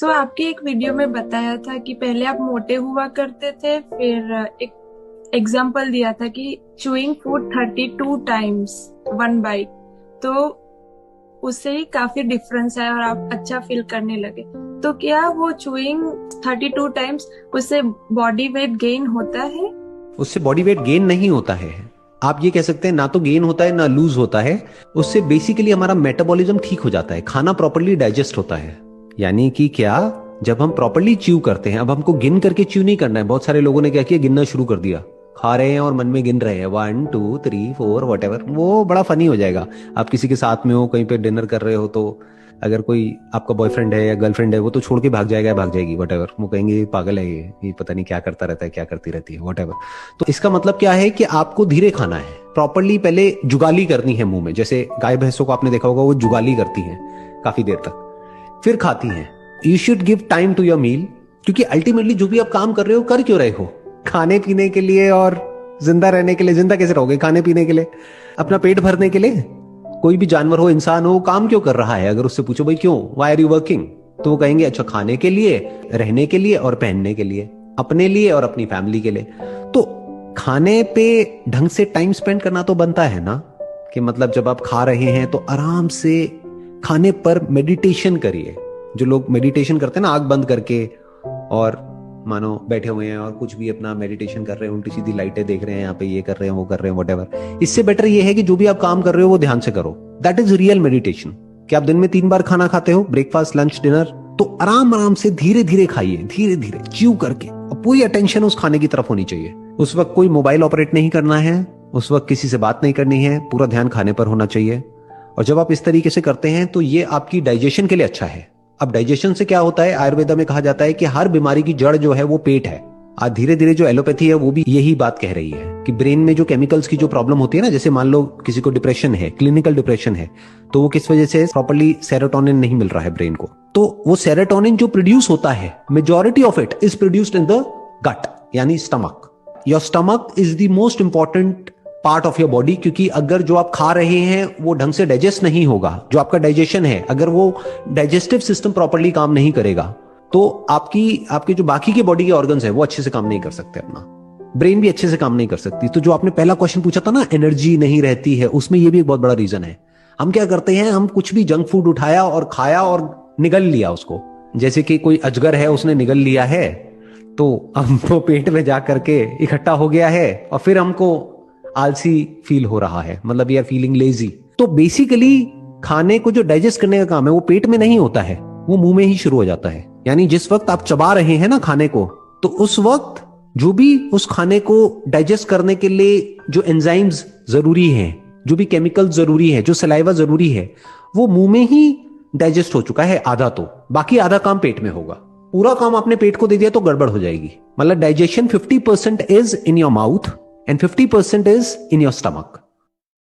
तो आपके एक वीडियो में बताया था कि पहले आप मोटे हुआ करते थे, फिर एक एग्जाम्पल दिया था कि chewing food 32 times one byte, तो उससे ही काफी डिफरेंस है और आप अच्छा फील करने लगे। तो क्या वो चूइंग 32 टाइम्स उससे बॉडी वेट गेन होता है? उससे बॉडी वेट गेन नहीं होता है। आप ये कह सकते हैं ना तो गेन होता है ना लूज होता है। उससे बेसिकली हमारा मेटाबॉलिज्म ठीक हो जाता है, खाना प्रॉपरली डाइजेस्ट होता है। यानी कि क्या, जब हम प्रॉपरली च्यू करते हैं, अब हमको गिन करके च्यू नहीं करना है। बहुत सारे लोगों ने क्या किया, गिनना शुरू कर दिया, खा रहे हैं और मन में गिन रहे हैं 1 2 3 4 वट एवर। वो बड़ा फनी हो जाएगा। आप किसी के साथ में हो, कहीं पे डिनर कर रहे हो, तो अगर कोई आपका बॉयफ्रेंड है या गर्लफ्रेंड है, वो तो छोड़ के भाग जाएगा, भाग जाएगी वट एवर। वो कहेंगे ये पागल है, ये पता नहीं क्या करता रहता है, क्या करती रहती है, वट एवर। तो इसका मतलब क्या है कि आपको धीरे खाना है, प्रॉपरली पहले जुगाली करनी है मुंह में। जैसे गाय भैंसों को आपने देखा होगा, वो जुगाली करती हैं काफी देर तक, फिर खाती हैं। You should give time to your meal, क्योंकि अल्टीमेटली जो भी आप काम कर रहे हो, कर क्यों रहे हो? खाने पीने के लिए और जिंदा रहने के लिए। जिंदा कैसे रहोगे? खाने पीने के लिए, अपना पेट भरने के लिए। कोई भी जानवर हो, इंसान हो, काम क्यों कर रहा है? अगर उससे पूछो भाई क्यों, वाई आर यू वर्किंग, तो वो कहेंगे अच्छा खाने के लिए, रहने के लिए और पहनने के लिए, अपने लिए और अपनी फैमिली के लिए। तो खाने पे ढंग से टाइम स्पेंड करना तो बनता है ना, कि मतलब जब आप खा रहे हैं तो आराम से खाने पर मेडिटेशन करिए। जो लोग मेडिटेशन करते हैं ना आंख बंद करके, और मानो बैठे हुए हैं और कुछ भी अपना मेडिटेशन कर रहे हैं, उल्टी सीधी लाइटें देख रहे हैं, यहाँ पे ये कर रहे हैं, वो कर रहे हैं, वटेवर। इससे बेटर ये है कि जो भी आप काम कर रहे हो वो ध्यान से करो। That is real meditation. कि आप दिन में 3 बार खाना खाते हो, ब्रेकफास्ट लंच डिनर, तो आराम आराम से धीरे धीरे खाइए, धीरे धीरे च्यू करके। और पूरी अटेंशन उस खाने की तरफ होनी चाहिए। उस वक्त कोई मोबाइल ऑपरेट नहीं करना है, उस वक्त किसी से बात नहीं करनी है, पूरा ध्यान खाने पर होना चाहिए। और जब आप इस तरीके से करते हैं तो ये आपकी डाइजेशन के लिए अच्छा है। अब डाइजेशन से क्या होता है, आयुर्वेदा में कहा जाता है कि हर बीमारी की जड़ जो है वो पेट है। आज धीरे धीरे जो एलोपैथी है वो भी यही बात कह रही है कि ब्रेन में जो केमिकल्स की जो प्रॉब्लम होती है ना, जैसे मान लो किसी को डिप्रेशन है, क्लिनिकल डिप्रेशन है, तो वो किस वजह से, प्रॉपर्ली सेरोटोनिन नहीं मिल रहा है ब्रेन को। तो वो सेरोटोनिन जो प्रोड्यूस होता है, majority of it is produced in the gut, यानी stomach. Your stomach is the most important part of your body, क्योंकि अगर जो आप खा रहे हैं वो ढंग से डाइजेस्ट नहीं होगा, जो आपका डाइजेशन है, अगर वो डाइजेस्टिव सिस्टम प्रॉपर्ली काम नहीं करेगा, तो आपके जो बाकी के बॉडी के ऑर्गन्स है वो अच्छे से काम नहीं कर सकते, अपना ब्रेन भी अच्छे से काम नहीं कर सकती। तो जो आपने पहला क्वेश्चन पूछा था ना, एनर्जी नहीं रहती है, उसमें ये भी एक बहुत बड़ा रीजन है। हम क्या करते हैं, हम कुछ भी जंक फूड उठाया और खाया और निगल लिया उसको। जैसे कि कोई अजगर है, उसने निगल लिया है, तो हमको पेट में जा करके इकट्ठा हो गया है, और फिर हमको आलसी फील हो रहा है, मतलब वी आर फीलिंग लेजी। तो बेसिकली खाने को जो डाइजेस्ट करने का काम है वो पेट में नहीं होता है, वो मुंह में ही शुरू हो जाता है। यानी जिस वक्त आप चबा रहे हैं ना खाने को, तो उस वक्त जो भी उस खाने को डाइजेस्ट करने के लिए जो एंजाइम्स जरूरी हैं, जो भी केमिकल जरूरी है, जो सलाइवा जरूरी है, वो मुंह में ही डाइजेस्ट हो चुका है आधा। तो बाकी आधा काम पेट में होगा। पूरा काम आपने पेट को दे दिया तो गड़बड़ हो जाएगी। मतलब digestion 50% is in your mouth and 50% is in your stomach.